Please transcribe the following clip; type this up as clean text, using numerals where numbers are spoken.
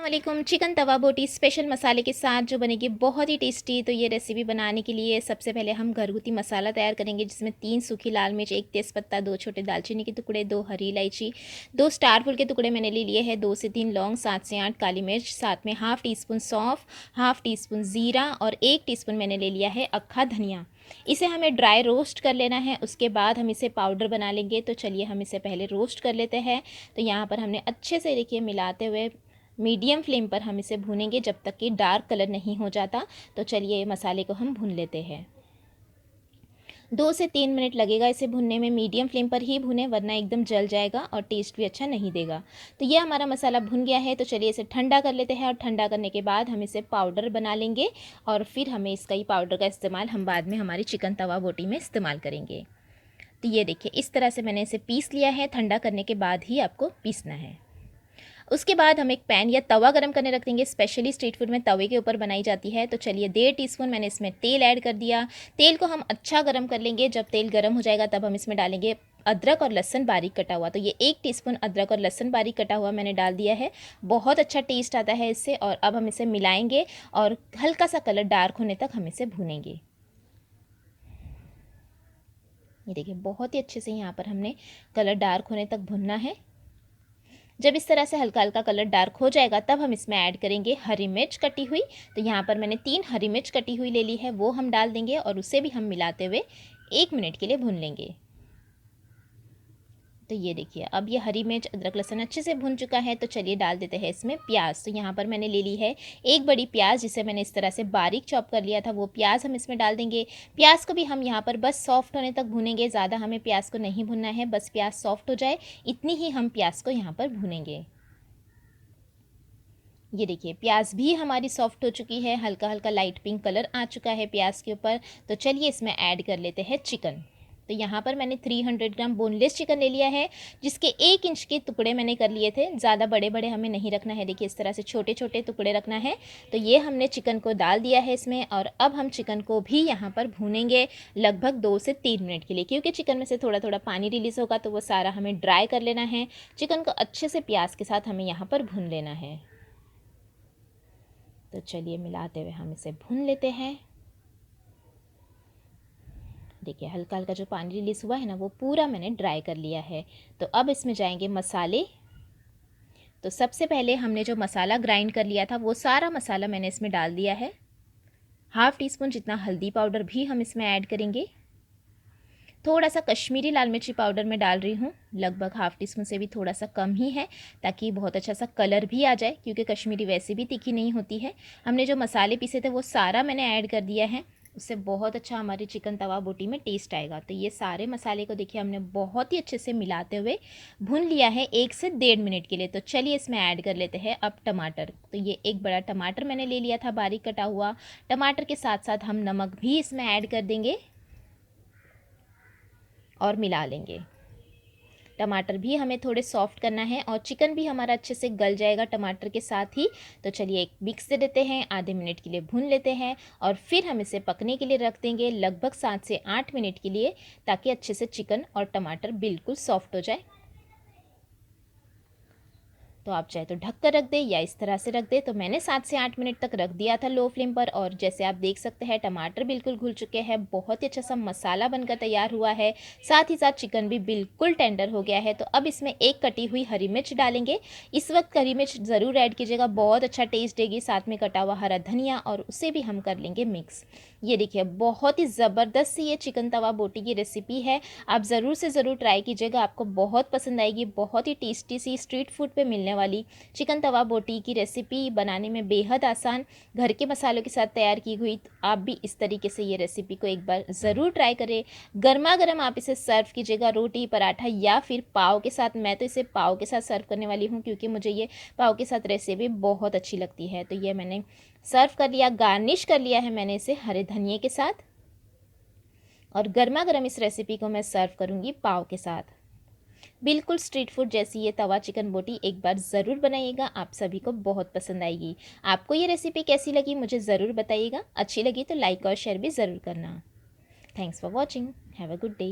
अस्सलामुअलैकुम। चिकन तवा बोटी स्पेशल मसाले के साथ जो बनेगी बहुत ही टेस्टी। तो ये रेसिपी बनाने के लिए सबसे पहले हम घरगुती मसाला तैयार करेंगे, जिसमें 3 सूखी लाल मिर्च, 1 तेज़पत्ता, 2 छोटे दालचीनी के टुकड़े, 2 हरी इलायची, 2 स्टार फूल के टुकड़े मैंने ले लिए हैं, 2 से 3 लौंग, 7 से 8 काली मिर्च, साथ में हाफ़ टी स्पून सौंफ, हाफ़ टी स्पून ज़ीरा और 1 टीस्पून मैंने ले लिया है अक्खा धनिया। इसे हमें ड्राई रोस्ट कर लेना है, उसके बाद हम इसे पाउडर बना लेंगे। तो चलिए हम इसे पहले रोस्ट कर लेते हैं। तो यहाँ पर हमने अच्छे से देखिए मिलाते हुए मीडियम फ्लेम पर हम इसे भूनेंगे जब तक कि डार्क कलर नहीं हो जाता। तो चलिए मसाले को हम भून लेते हैं। 2 से 3 मिनट लगेगा इसे भुनने में। मीडियम फ्लेम पर ही भुने, वरना एकदम जल जाएगा और टेस्ट भी अच्छा नहीं देगा। तो ये हमारा मसाला भुन गया है। तो चलिए इसे ठंडा कर लेते हैं, और ठंडा करने के बाद हम इसे पाउडर बना लेंगे, और फिर हमें इसका ही पाउडर का इस्तेमाल हम बाद में हमारी चिकन तवा बोटी में इस्तेमाल करेंगे। तो ये देखिए इस तरह से मैंने इसे पीस लिया है। ठंडा करने के बाद ही आपको पीसना है। उसके बाद हम एक पैन या तवा गरम करने रख देंगे। स्पेशली स्ट्रीट फूड में तवे के ऊपर बनाई जाती है। तो चलिए 1.5 टीस्पून मैंने इसमें तेल ऐड कर दिया। तेल को हम अच्छा गरम कर लेंगे। जब तेल गरम हो जाएगा तब हम इसमें डालेंगे अदरक और लहसुन बारीक कटा हुआ। तो ये 1 टीस्पून अदरक और लहसुन बारीक कटा हुआ मैंने डाल दिया है। बहुत अच्छा टेस्ट आता है इससे। और अब हम इसे मिलाएंगे और हल्का सा कलर डार्क होने तक हम इसे भूनेंगे। ये देखिए बहुत ही अच्छे से यहाँ पर हमने कलर डार्क होने तक भुनना है। जब इस तरह से हल्का हल्का कलर डार्क हो जाएगा तब हम इसमें ऐड करेंगे हरी मिर्च कटी हुई। तो यहाँ पर मैंने 3 हरी मिर्च कटी हुई ले ली है, वो हम डाल देंगे और उसे भी हम मिलाते हुए 1 मिनट के लिए भून लेंगे। तो ये देखिए अब ये हरी मिर्च अदरक लहसुन अच्छे से भुन चुका है। तो चलिए डाल देते हैं इसमें प्याज। तो यहाँ पर मैंने ले ली है 1 बड़ी प्याज, जिसे मैंने इस तरह से बारीक चॉप कर लिया था। वो प्याज हम इसमें डाल देंगे। प्याज को भी हम यहाँ पर बस सॉफ्ट होने तक भूनेंगे। ज़्यादा हमें प्याज को नहीं भुनना है, बस प्याज सॉफ्ट हो जाए इतनी ही हम प्याज को यहाँ पर भूनेंगे। ये देखिए प्याज भी हमारी सॉफ्ट हो चुकी है, हल्का हल्का लाइट पिंक कलर आ चुका है प्याज के ऊपर। तो चलिए इसमें ऐड कर लेते हैं चिकन। तो यहाँ पर मैंने 300 ग्राम बोनलेस चिकन ले लिया है, जिसके 1 इंच के टुकड़े मैंने कर लिए थे। ज़्यादा बड़े बड़े हमें नहीं रखना है, देखिए इस तरह से छोटे छोटे टुकड़े रखना है। तो ये हमने चिकन को डाल दिया है इसमें, और अब हम चिकन को भी यहाँ पर भूनेंगे लगभग 2 से 3 मिनट के लिए, क्योंकि चिकन में से थोड़ा थोड़ा पानी रिलीज़ होगा, तो वो सारा हमें ड्राई कर लेना है। चिकन को अच्छे से प्याज के साथ हमें यहाँ पर भून लेना है। तो चलिए मिलाते हुए हम इसे भून लेते हैं। देखिए हल्का हल्का जो पानी रिलीज़ हुआ है ना, वो पूरा मैंने ड्राई कर लिया है। तो अब इसमें जाएंगे मसाले। तो सबसे पहले हमने जो मसाला ग्राइंड कर लिया था, वो सारा मसाला मैंने इसमें डाल दिया है। हाफ़ टी स्पून जितना हल्दी पाउडर भी हम इसमें ऐड करेंगे। थोड़ा सा कश्मीरी लाल मिर्ची पाउडर मैं डाल रही हूँ, लगभग हाफ़ टी स्पून से भी थोड़ा सा कम ही है, ताकि बहुत अच्छा सा कलर भी आ जाए, क्योंकि कश्मीरी वैसे भी तीखी नहीं होती है। हमने जो मसाले पीसे थे वो सारा मैंने ऐड कर दिया है। उससे बहुत अच्छा हमारी चिकन तवा बोटी में टेस्ट आएगा। तो ये सारे मसाले को देखिए हमने बहुत ही अच्छे से मिलाते हुए भून लिया है 1 से 1.5 मिनट के लिए। तो चलिए इसमें ऐड कर लेते हैं अब टमाटर। तो ये 1 बड़ा टमाटर मैंने ले लिया था बारीक कटा हुआ। टमाटर के साथ साथ हम नमक भी इसमें ऐड कर देंगे और मिला लेंगे। टमाटर भी हमें थोड़े सॉफ्ट करना है, और चिकन भी हमारा अच्छे से गल जाएगा टमाटर के साथ ही। तो चलिए एक मिक्स दे देते हैं, आधे मिनट के लिए भून लेते हैं, और फिर हम इसे पकने के लिए रख देंगे लगभग 7 से 8 मिनट के लिए, ताकि अच्छे से चिकन और टमाटर बिल्कुल सॉफ्ट हो जाए। तो आप चाहे तो ढक कर रख दें या इस तरह से रख दें। तो मैंने 7 से 8 मिनट तक रख दिया था लो फ्लेम पर, और जैसे आप देख सकते हैं टमाटर बिल्कुल घुल चुके हैं, बहुत ही अच्छा सा मसाला बनकर तैयार हुआ है। साथ ही साथ चिकन भी बिल्कुल टेंडर हो गया है। तो अब इसमें 1 कटी हुई हरी मिर्च डालेंगे। इस वक्त हरी मिर्च ज़रूर ऐड कीजिएगा, बहुत अच्छा टेस्ट देगी। साथ में कटा हुआ हरा धनिया, और उसे भी हम कर लेंगे मिक्स। ये देखिए बहुत ही ज़बरदस्त सी ये चिकन तवा बोटी की रेसिपी है। आप ज़रूर से ज़रूर ट्राई कीजिएगा, आपको बहुत पसंद आएगी। बहुत ही टेस्टी सी स्ट्रीट फूड पे मिलने वाली चिकन तवा बोटी की रेसिपी, बनाने में बेहद आसान, घर के मसालों के साथ तैयार की हुई। तो आप भी इस तरीके से ये रेसिपी को एक बार ज़रूर ट्राई करें। गर्मा गर्म आप इसे सर्व कीजिएगा रोटी पराठा या फिर पाव के साथ। मैं तो इसे पाव के साथ सर्व करने वाली हूँ, क्योंकि मुझे ये पाव के साथ रेसिपी बहुत अच्छी लगती है। तो ये मैंने सर्व कर लिया, गार्निश कर लिया है मैंने इसे हरे धनिए के साथ, और गर्मा गर्म इस रेसिपी को मैं सर्व करूँगी पाव के साथ। बिल्कुल स्ट्रीट फूड जैसी ये तवा चिकन बोटी एक बार ज़रूर बनाइएगा, आप सभी को बहुत पसंद आएगी। आपको ये रेसिपी कैसी लगी मुझे ज़रूर बताइएगा। अच्छी लगी तो लाइक और शेयर भी ज़रूर करना। Thanks for watching, have a good day.